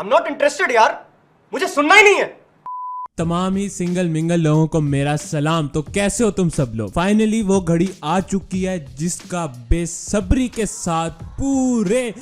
I'm not interested यार, मुझे सुनना ही नहीं है। तमाम ही सिंगल मिंगल लोगों को मेरा सलाम। तो कैसे हो तुम सब लोग? फाइनली वो घड़ी आ चुकी है जिसका बेसब्री के साथ पूरे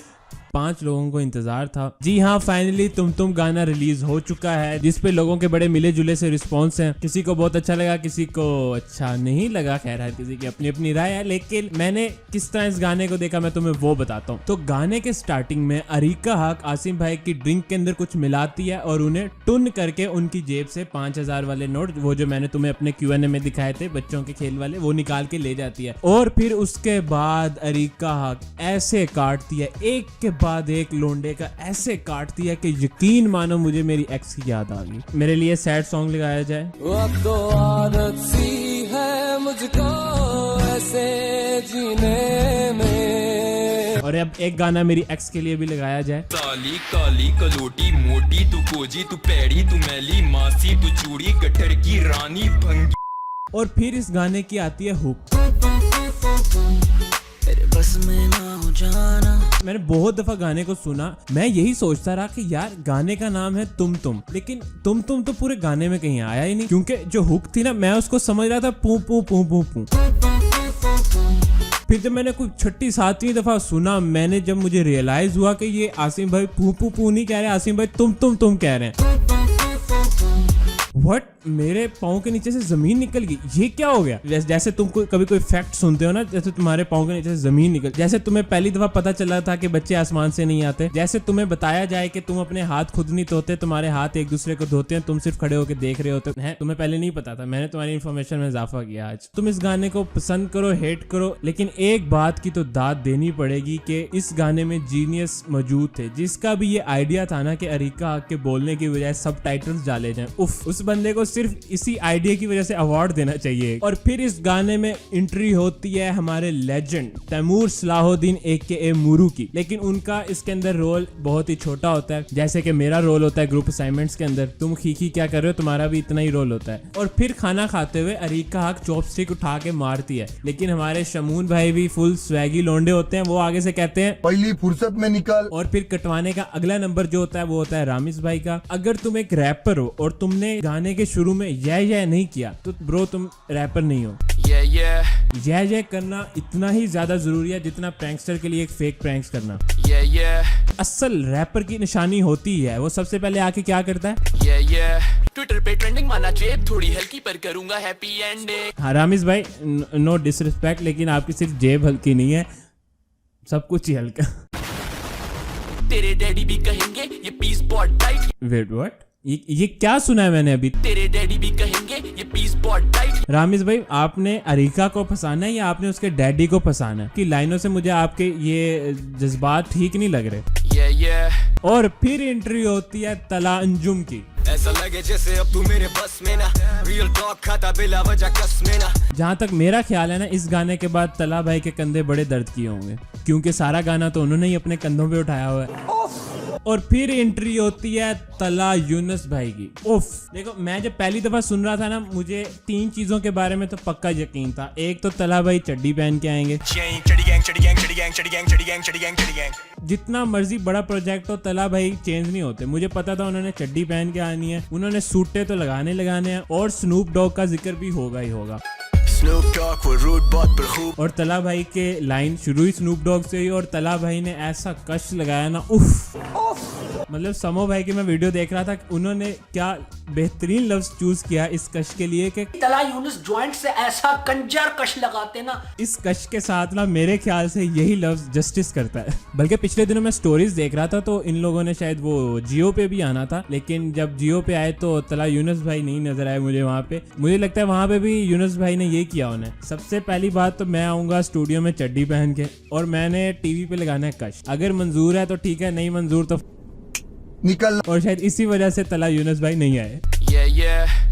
5 लोगों को इंतजार था। जी हाँ, फाइनली तुम गाना रिलीज हो चुका है, जिस पे लोगों के बड़े मिले जुले से रिस्पॉन्स हैं। किसी को बहुत अच्छा लगा, किसी को अच्छा नहीं लगा। खैर हर किसी की अपनी अपनी राय है, लेकिन मैंने किस तरह इस गाने को देखा मैं तुम्हें वो बताता हूँ। तो गाने के स्टार्टिंग में अरीका हक आसिम भाई की ड्रिंक के अंदर कुछ मिलाती है और उन्हें टुन करके उनकी जेब से 5000 वाले नोट, वो जो मैंने तुम्हें अपने Q&A में दिखाए थे बच्चों के खेल वाले, वो निकाल के ले जाती है। और फिर उसके बाद अरीका हक ऐसे काटती है, एक के बाद एक लोंडे का ऐसे काटती है कि यकीन मानो मुझे मेरी एक्स की याद आ गई। मेरे लिए सैड सॉन्ग लगाया जाए। अब तो आदत सी है मुझको ऐसे जीने में। और अब एक गाना मेरी एक्स के लिए भी लगाया जाए। काली काली कलोटी मोटी तू कोजी तू पैड़ी तू मैली मासी तू चूड़ी गठर की रानी भंगी। और फिर इस गाने की आती है हुक। बस में ना हो जाना। मैंने बहुत दफा गाने को सुना, मैं यही सोचता रहा कि यार गाने का नाम है तुम, लेकिन तुम तो पूरे गाने में कहीं आया ही नहीं, क्योंकि जो हुक थी ना मैं उसको समझ रहा था पू पू पू पू पू। फिर जब मैंने कुछ 6ठी 7वीं दफा सुना, मैंने जब मुझे रियलाइज हुआ कि ये आसिम भाई पू पू पू नहीं कह रहे, आसिम भाई तुम कह रहे हैं। व्हाट, मेरे पाँव के नीचे से जमीन निकल गई। ये क्या हो गया? जैसे तुम कभी कोई फैक्ट सुनते हो ना, जैसे तुम्हारे पाँव के नीचे से जमीन निकल, जैसे तुम्हें पहली दफा पता चला था कि बच्चे आसमान से नहीं आते, जैसे तुम्हें बताया जाए कि तुम अपने हाथ खुद नहीं धोते, तुम्हारे हाथ एक दूसरे को धोते हैं, तुम सिर्फ खड़े होकर देख रहे होते हैं। तुम्हें पहले नहीं पता था, मैंने तुम्हारी इन्फॉर्मेशन में इजाफा किया आज। तुम इस गाने को पसंद करो, हेट करो, लेकिन एक बात की तो दाद देनी पड़ेगी कि इस गाने में जीनियस मौजूद थे, जिसका भी ये आइडिया था ना कि अरीका हक के बोलने की बजाय सब टाइटल्स डाले जाएं। उफ, उस बंदे को सिर्फ इसी आइडिया की वजह से अवार्ड देना चाहिए। और फिर इस गाने में एंट्री होती है हमारे लेजेंड तैमूर सलाहुद्दीन AKA मूरू की, लेकिन उनका इसके अंदर रोल बहुत ही छोटा होता है, जैसे कि मेरा रोल होता है ग्रुप असाइनमेंट्स के अंदर। तुम खीखी क्या कर रहे हो, तुम्हारा भी इतना ही रोल होता है। और फिर खाना खाते हुए अरीका हक चॉपस्टिक उठा के मारती है, लेकिन हमारे शमून भाई भी फुल स्वैगी लोंडे होते हैं, वो आगे से कहते हैं पहली फुर्सत में निकल। और फिर कटवाने का अगला नंबर जो होता है वो होता है रामिस भाई का। अगर तुम एक रैपर हो और तुमने गाने के शुरू में यह नहीं किया तो ब्रो तुम रैपर नहीं हो। यह करना इतना ही ज्यादा जरूरी है जितना प्रैंकस्टर के लिए एक फेक प्रैंक्स करना। असल रैपर की निशानी होती है, वो सबसे पहले आके क्या करता है, ट्विटर पे ट्रेंडिंग माना जेब थोड़ी हल्की पर करूंगा हैप्पी एंडिंग। हाँ रामिस भाई, नो डिसरिस्पेक्ट, लेकिन आपकी सिर्फ जेब हल्की नहीं है, सब कुछ ही हल्का। तेरे डैडी भी कहेंगे ये पीस बहुत टाइट। वेट व्हाट, ये क्या सुना है मैंने अभी? तेरे डैडी भी कहेंगे ये पीस बहुत टाइट। रामिस भाई, आपने अरीका को फंसाना है या आपने उसके डैडी को फंसाना है? कि लाइनों से मुझे आपके ये जज्बात ठीक नहीं लग रहे। और फिर एंट्री होती है तला अंजुम की। ऐसा लगे जैसे अब तू मेरे बस में ना, रियल टॉक खाता बिला वजह कस में ना। जहाँ तक मेरा ख्याल है ना, इस गाने के बाद तला भाई के कंधे बड़े दर्द किए होंगे, क्योंकि सारा गाना तो उन्होंने ही अपने कंधों पे उठाया हुआ है। और फिर एंट्री होती है तला यूनुस भाई की। उफ, देखो मैं जब पहली दफा सुन रहा था ना, मुझे 3 चीजों के बारे में तो पक्का यकीन था। एक तो तला भाई चड्डी पहन के आएंगे, जितना मर्जी बड़ा प्रोजेक्ट हो तला भाई चेंज नहीं होते। मुझे पता था उन्होंने चड्डी पहन के आनी है, उन्होंने सूटे तो लगाने हैं, और स्नूप डॉग का जिक्र भी होगा ही होगा। और तला भाई के लाइन शुरू ही स्नूप डॉग से ही, और तला भाई ने ऐसा कश लगाया ना, उफ। मतलब समो भाई की मैं वीडियो देख रहा था, उन्होंने क्या बेहतरीन लफ्ज चूज किया इस कश के लिए कि तला यूनुस जॉइंट से ऐसा कंजर कश लगाते ना। इस कश के साथ ना मेरे ख्याल से यही लफ्ज जस्टिस करता है। बल्कि पिछले दिनों मैं स्टोरीज देख रहा था तो इन लोगों ने शायद वो जियो पे भी आना था, लेकिन जब जियो पे आए तो तला यूनुस भाई नहीं नजर आए मुझे वहाँ पे। मुझे लगता है वहाँ पे भी यूनुस भाई ने ये किया उन्हें। सबसे पहली बात तो मैं आऊंगा स्टूडियो में चड्डी पहन के और मैंने टीवी पे लगाना है कश। अगर मंजूर है तो ठीक है, नहीं मंजूर तो निकल। और शायद इसी वजह से तला यूनुस भाई नहीं आए।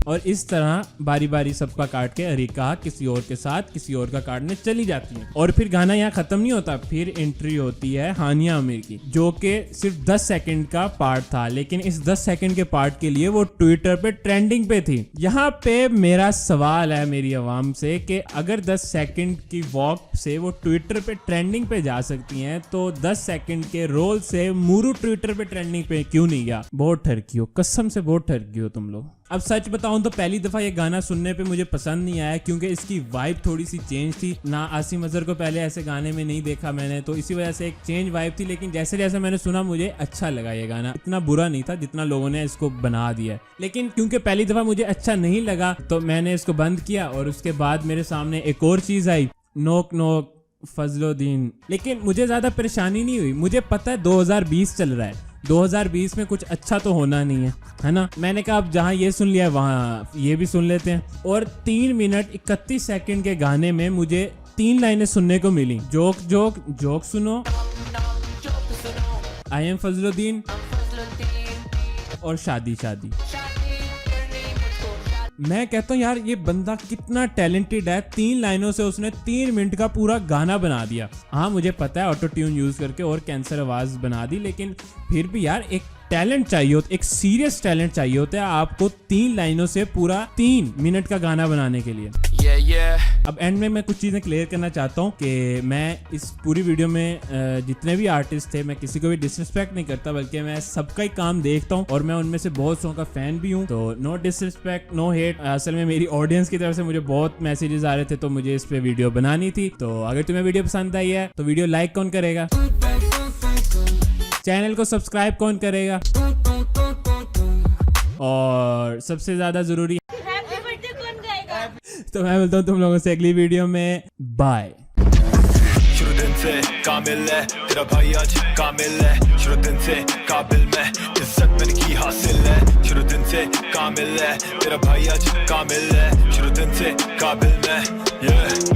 और इस तरह बारी बारी सबका काट के अरिका किसी और के साथ किसी और का काटने चली जाती है। और फिर गाना यहाँ खत्म नहीं होता, फिर एंट्री होती है हानिया आमिर की, जो कि सिर्फ 10 सेकंड का पार्ट था, लेकिन इस 10 सेकंड के पार्ट के लिए वो ट्विटर पे ट्रेंडिंग पे थी। यहाँ पे मेरा सवाल है मेरी आवाम से कि अगर 10 सेकंड की वॉक से वो ट्विटर पे ट्रेंडिंग पे जा सकती हैं, तो 10 सेकंड के रोल से मूरू ट्विटर पे ट्रेंडिंग पे क्यों नहीं गया? बहुत ठरकी हो, कसम से बहुत ठरकी हो तुम लोग। अब सच बताऊं तो पहली दफा ये गाना सुनने पे मुझे पसंद नहीं आया, क्योंकि इसकी वाइब थोड़ी सी चेंज थी ना। आसिम अजहर को पहले ऐसे गाने में नहीं देखा मैंने, तो इसी वजह से एक चेंज वाइब थी। लेकिन जैसे जैसे मैंने सुना मुझे अच्छा लगा ये गाना, इतना बुरा नहीं था जितना लोगों ने इसको बना दिया। लेकिन क्योंकि पहली दफा मुझे अच्छा नहीं लगा तो मैंने इसको बंद किया, और उसके बाद मेरे सामने एक और चीज आई, नोक नोक फजलुद्दीन। लेकिन मुझे ज्यादा परेशानी नहीं हुई, मुझे पता है 2020 चल रहा है, 2020 में कुछ अच्छा तो होना नहीं है ना। मैंने कहा अब जहाँ ये सुन लिया वहाँ ये भी सुन लेते हैं। और 3 मिनट 31 सेकंड के गाने में मुझे 3 लाइनें सुनने को मिली, जोक जोक जोक सुनो, आई एम फजलुद्दीन और शादी शादी। मैं कहता हूँ यार ये बंदा कितना टैलेंटेड है, 3 लाइनों से उसने 3 मिनट का पूरा गाना बना दिया। हाँ मुझे पता है ऑटो ट्यून यूज करके और कैंसर आवाज बना दी, लेकिन फिर भी यार एक टैलेंट चाहिए होता, एक सीरियस टैलेंट चाहिए होता है आपको 3 लाइनों से पूरा 3 मिनट का गाना बनाने के लिए। अब एंड में मैं कुछ चीजें क्लियर करना चाहता हूँ कि मैं इस पूरी वीडियो में जितने भी आर्टिस्ट थे मैं किसी को भी डिसरिस्पेक्ट नहीं करता, बल्कि मैं सबका ही काम देखता हूँ और मैं उनमें से बहुत सौ का फैन भी हूँ। तो नो डिसरिस्पेक्ट नो हेट। असल में मेरी ऑडियंस की तरफ से मुझे बहुत मैसेजेस आ रहे थे, तो मुझे इस पे वीडियो बनानी थी। तो अगर तुम्हें वीडियो पसंद आई है तो वीडियो लाइक कौन करेगा, चैनल को सब्सक्राइब कौन करेगा, और सबसे ज्यादा जरूरी तो मैं बोलता हूँ तुम लोगों से अगली वीडियो में बाय। शुरू दिन से कामिल है तेरा भाई आज कामिल है, शुरू दिन से काबिल में इज्जत मैंने की हासिल है, शुरू दिन से कामिल है तेरा भाई आज कामिल है, शुरू दिन से काबिल में